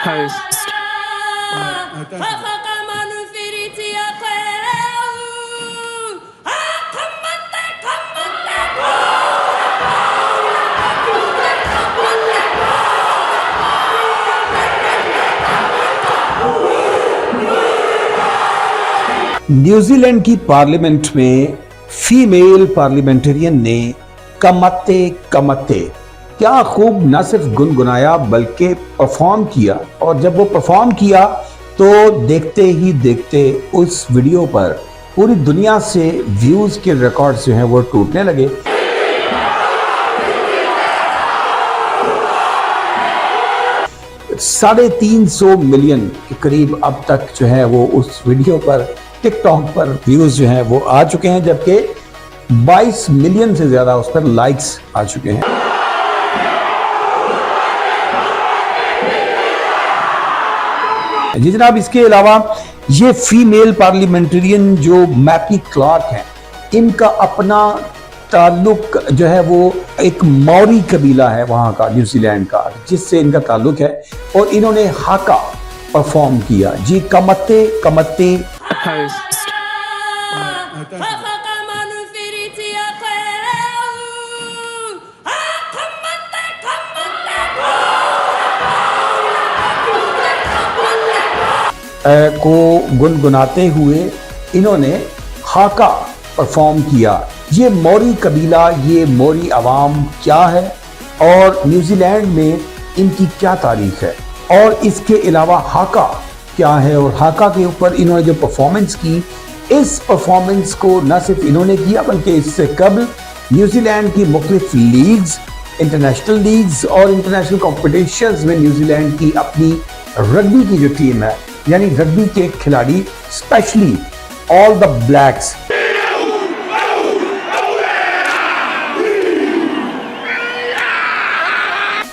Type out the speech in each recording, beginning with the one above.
host. New Zealand की parliament में female parliamentarian ने कमते कमते क्या खूब न सिर्फ गुनगुनाया बल्कि परफॉर्म किया। और जब वो परफॉर्म किया तो देखते ही देखते उस वीडियो पर पूरी दुनिया से व्यूज के रिकॉर्ड्स जो हैं वो टूटने लगे। $350 मिलियन के करीब अब तक जो है वो उस वीडियो पर टिकटॉक पर व्यूज जो हैं वो आ चुके हैं, जबकि 22 मिलियन से ज्यादा उस पर लाइक्स आ चुके हैं। जी जनाब, इसके अलावा ये फीमेल पार्लियामेंटेरियन जो मैपी क्लार्क हैं, इनका अपना ताल्लुक जो है वो एक मौरी कबीला है वहां का, न्यूजीलैंड का, जिससे इनका ताल्लुक है। और इन्होंने हाका परफॉर्म किया। जी कमते कमते Host. को गुनगुनाते हुए इन्होंने हाका परफॉर्म किया। ये मौरी कबीला, ये मौरी अवाम क्या है और न्यूजीलैंड में इनकी क्या तारीख है, और इसके अलावा हाका क्या है और हाका के ऊपर इन्होंने जो परफॉर्मेंस की, इस परफॉर्मेंस को न सिर्फ इन्होंने किया बल्कि इससे कबल न्यूजीलैंड की मुख्तलिफ लीग्स, इंटरनेशनल लीग्स और इंटरनेशनल कॉम्पिटिशन्स में न्यूजीलैंड की अपनी रग्बी की जो टीम है, यानी रग्बी के खिलाड़ी, स्पेशली ऑल द ब्लैक्स,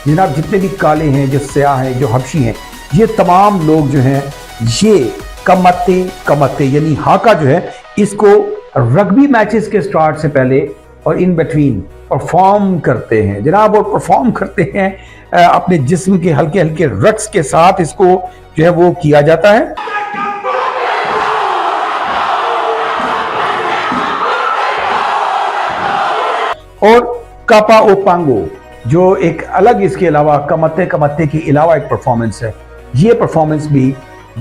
जनाब जितने भी काले हैं, जो स्याह हैं, जो हबशी हैं, ये तमाम लोग जो हैं ये कमते कमते यानी हाका जो है इसको रग्बी मैचेस के स्टार्ट से पहले और इन बिटवीन परफॉर्म करते हैं जनाब। और परफॉर्म करते हैं अपने जिस्म के हल्के हल्के रक्स के साथ, इसको जो है वो किया जाता है। और कापा ओ पांगो जो एक अलग इसके अलावा कमते कमते के अलावा एक परफॉर्मेंस है। ये परफॉर्मेंस भी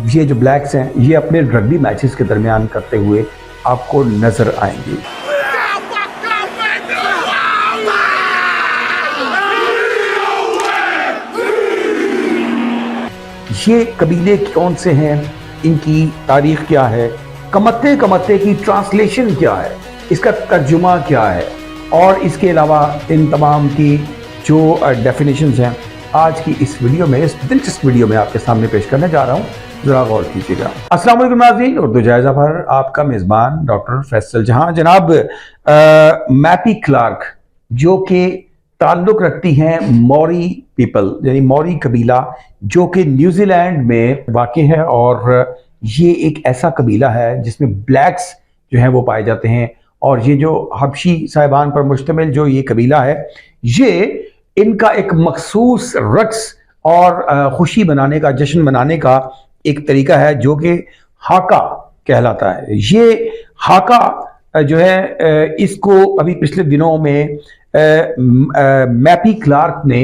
ये जो ब्लैक्स हैं ये अपने रग्बी मैचेस के दरमियान करते हुए आपको नजर आएंगे। ये कबीले कौन से हैं, इनकी तारीख क्या है, कमते कमते की ट्रांसलेशन क्या है, इसका तर्जुमा क्या है, और इसके अलावा इन तमाम की जो डेफिनेशंस हैं आज की इस वीडियो में, इस दिलचस्प वीडियो में आपके सामने पेश करने जा रहा हूं। जरा गौर कीजिएगा। अस्सलाम वालेकुम नाज़रीन, उर्दू जायज़ा पर आपका मेज़बान डॉक्टर फैसल जहां। जनाब मैपी क्लार्क जो कि ताल्लुक रखती हैं मौरी पीपल यानी मौरी कबीला, जो कि न्यूजीलैंड में वाक़ है, और ये एक ऐसा कबीला है जिसमें ब्लैक्स जो हैं वो पाए जाते हैं। और ये जो हबशी साहिबान पर मुश्तमिल जो ये कबीला है, ये इनका एक मखसूस रक्स और खुशी मनाने का, जश्न मनाने का एक तरीका है जो कि हाका कहलाता है। ये हाका जो है इसको अभी पिछले दिनों में मैपी क्लार्क ने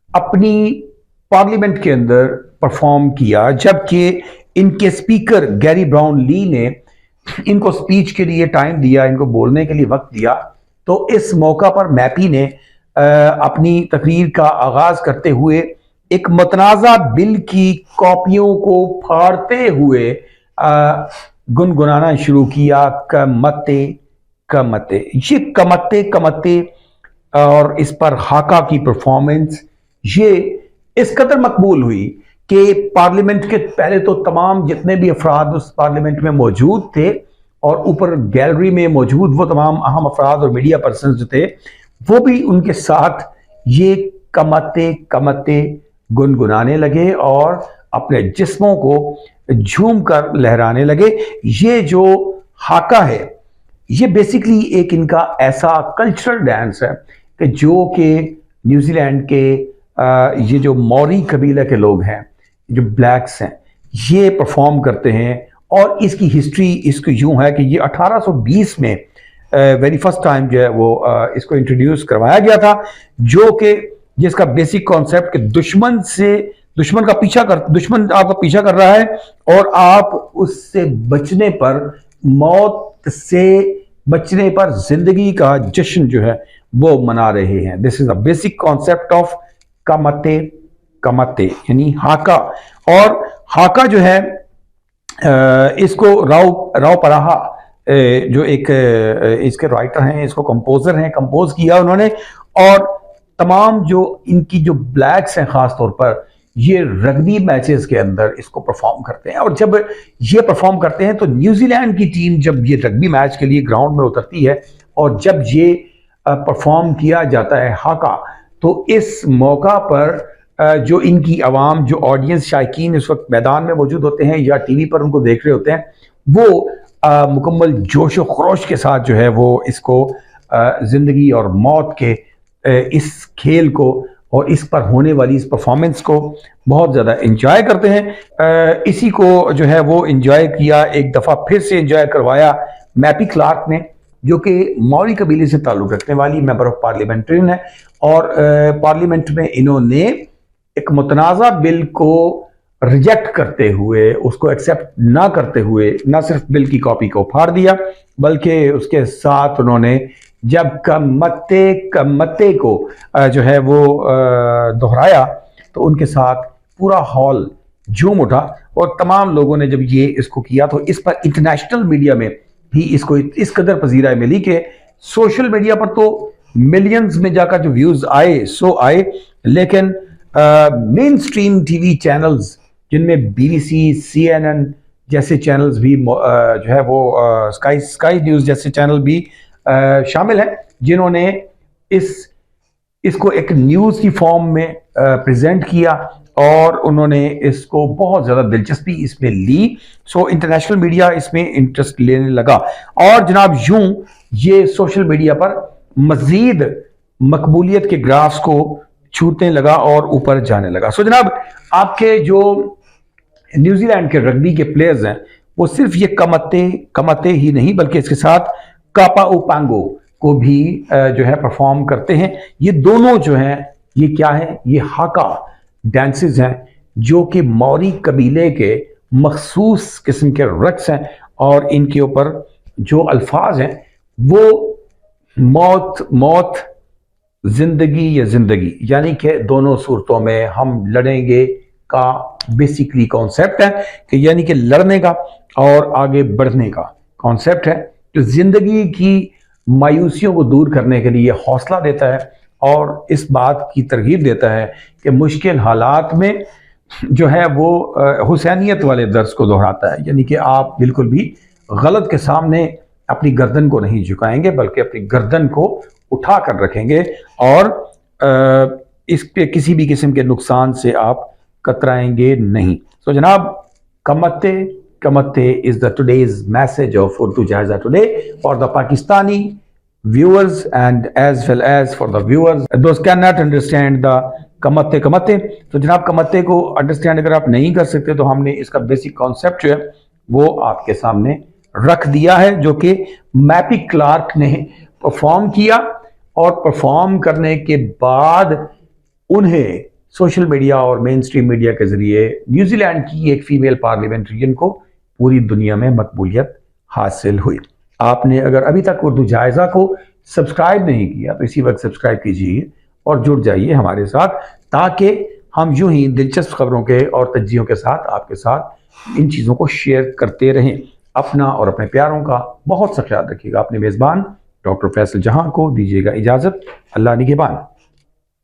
अपनी पार्लियामेंट के अंदर परफॉर्म किया, जबकि इनके स्पीकर गैरी ब्राउन ली ने इनको स्पीच के लिए टाइम दिया, इनको बोलने के लिए वक्त दिया। तो इस मौका पर मैपी ने अपनी तकरीर का आगाज करते हुए एक मतनाज़ा बिल की कॉपियों को फाड़ते हुए गुनगुनाना शुरू किया, कमते कमते। ये कमते कमते और इस पर हाका की परफॉर्मेंस ये इस कदर मकबूल हुई कि पार्लियामेंट के पहले तो तमाम जितने भी अफराद उस पार्लियामेंट में मौजूद थे और ऊपर गैलरी में मौजूद वो तमाम अहम अफराद और मीडिया पर्सन जो थे, वो भी उनके साथ ये कमते कमते गुनगुनाने लगे और अपने जिस्मों को झूम कर लहराने लगे। ये जो हाका है ये बेसिकली एक इनका ऐसा कल्चरल डांस है कि जो कि न्यूजीलैंड के ये जो मौरी कबीले के लोग हैं जो ब्लैक्स हैं ये परफॉर्म करते हैं। और इसकी हिस्ट्री इसको यूं है कि ये 1820 में वेरी फर्स्ट टाइम जो है वो इसको इंट्रोड्यूस करवाया गया था, जो कि जिसका बेसिक कॉन्सेप्ट कि दुश्मन आपका पीछा कर रहा है और आप उससे बचने पर, मौत से बचने पर जिंदगी का जश्न जो है वो मना रहे हैं। This is the basic concept of कमते कमते यानी हाका। और हाका जो है इसको राव पराहा जो एक इसके राइटर हैं, इसको कंपोजर हैं, कंपोज किया उन्होंने। और तमाम जो इनकी जो ब्लैक्स हैं खास तौर पर ये रग्बी मैचेस के अंदर इसको परफॉर्म करते हैं। और जब ये परफॉर्म करते हैं तो न्यूजीलैंड की टीम जब ये रग्बी मैच के लिए ग्राउंड में उतरती है और जब ये परफॉर्म किया जाता है हाका, तो इस मौका पर जो इनकी आवाम, जो ऑडियंस, शायकीन इस वक्त मैदान में मौजूद होते हैं या टीवी पर उनको देख रहे होते हैं, वो मुकम्मल जोश व खरोश के साथ जो है वो इसको ज़िंदगी और मौत के इस खेल को और इस पर होने वाली इस परफॉर्मेंस को बहुत ज़्यादा इंजॉय करते हैं। इसी को जो है वो इंजॉय किया, एक दफ़ा फिर से इंजॉय करवाया मैपी क्लार्क ने, जो कि मौरी कबीले से ताल्लुक़ रखने वाली मेंबर ऑफ पार्लियामेंट्रियन है। और पार्लियामेंट में इन्होंने एक मुतनाज़ा बिल को रिजेक्ट करते हुए, उसको एक्सेप्ट ना करते हुए, ना सिर्फ बिल की कॉपी को फाड़ दिया बल्कि उसके साथ उन्होंने जब कमते को जो है वो दोहराया तो उनके साथ पूरा हॉल झूम उठा। और तमाम लोगों ने जब ये इसको किया तो इस पर इंटरनेशनल मीडिया में भी इसको इस कदर पजीराई मिली कि सोशल मीडिया पर तो मिलियंस में जाकर जो व्यूज आए सो आए, लेकिन मेन स्ट्रीम टीवी चैनल्स जिनमें BBC, CNN जैसे चैनल्स भी जो है वो स्काई न्यूज़ जैसे चैनल भी शामिल हैं, जिन्होंने इसको एक न्यूज़ की फॉर्म में प्रेजेंट किया और उन्होंने इसको बहुत ज़्यादा दिलचस्पी इसमें ली। सो इंटरनेशनल मीडिया इसमें इंटरेस्ट लेने लगा और जनाब यूं ये सोशल मीडिया पर मज़ीद मकबूलियत के ग्राफ्स को छूटने लगा और ऊपर जाने लगा। सो जनाब आपके जो न्यूजीलैंड के रग्बी के प्लेयर्स हैं वो सिर्फ ये कमते ही नहीं बल्कि इसके साथ कापा उपांगो को भी जो है परफॉर्म करते हैं। ये दोनों जो हैं ये क्या है, ये हाका डांसेस हैं जो कि मौरी कबीले के मखसूस किस्म के रक्स हैं और इनके ऊपर जो अल्फाज हैं वो मौत जिंदगी या जिंदगी यानी कि दोनों सूरतों में हम लड़ेंगे का बेसिकली कॉन्सेप्ट है कि यानी कि लड़ने का और आगे बढ़ने का कॉन्सेप्ट है, जो जिंदगी की मायूसियों को दूर करने के लिए हौसला देता है और इस बात की तरगीब देता है कि मुश्किल हालात में जो है वो हुसैनियत वाले दर्स को दोहराता है, यानी कि आप बिल्कुल भी गलत के सामने अपनी गर्दन को नहीं झुकाएंगे बल्कि अपनी गर्दन को उठा कर रखेंगे और इस पे किसी भी किस्म के नुकसान से आप कतराएंगे नहीं। तो जनाब Kamte is the today's message of Urdu Jahiza today for the Pakistani viewers and as well as for the viewers those cannot understand the Kamte. तो जनाब कमते को अंडरस्टैंड अगर आप नहीं कर सकते तो हमने इसका बेसिक कॉन्सेप्ट जो है वो आपके सामने रख दिया है, जो कि मैपी क्लार्क ने परफॉर्म किया और परफॉर्म करने के बाद उन्हें सोशल मीडिया और मेन स्ट्रीम मीडिया के जरिए न्यूजीलैंड की एक फीमेल पार्लियामेंट्रियन को पूरी दुनिया में मकबूलियत हासिल हुई। आपने अगर अभी तक उर्दू जायज़ा को सब्सक्राइब नहीं किया तो इसी वक्त सब्सक्राइब कीजिए और जुड़ जाइए हमारे साथ, ताकि हम यूं ही दिलचस्प खबरों के और तज्जियों के साथ आपके साथ इन चीज़ों को शेयर करते रहें। अपना और अपने प्यारों का बहुत सा ख्याल रखिएगा। अपने मेज़बान डॉक्टर फैसल जहां को दीजिएगा इजाज़त। अल्लाह निगहबान।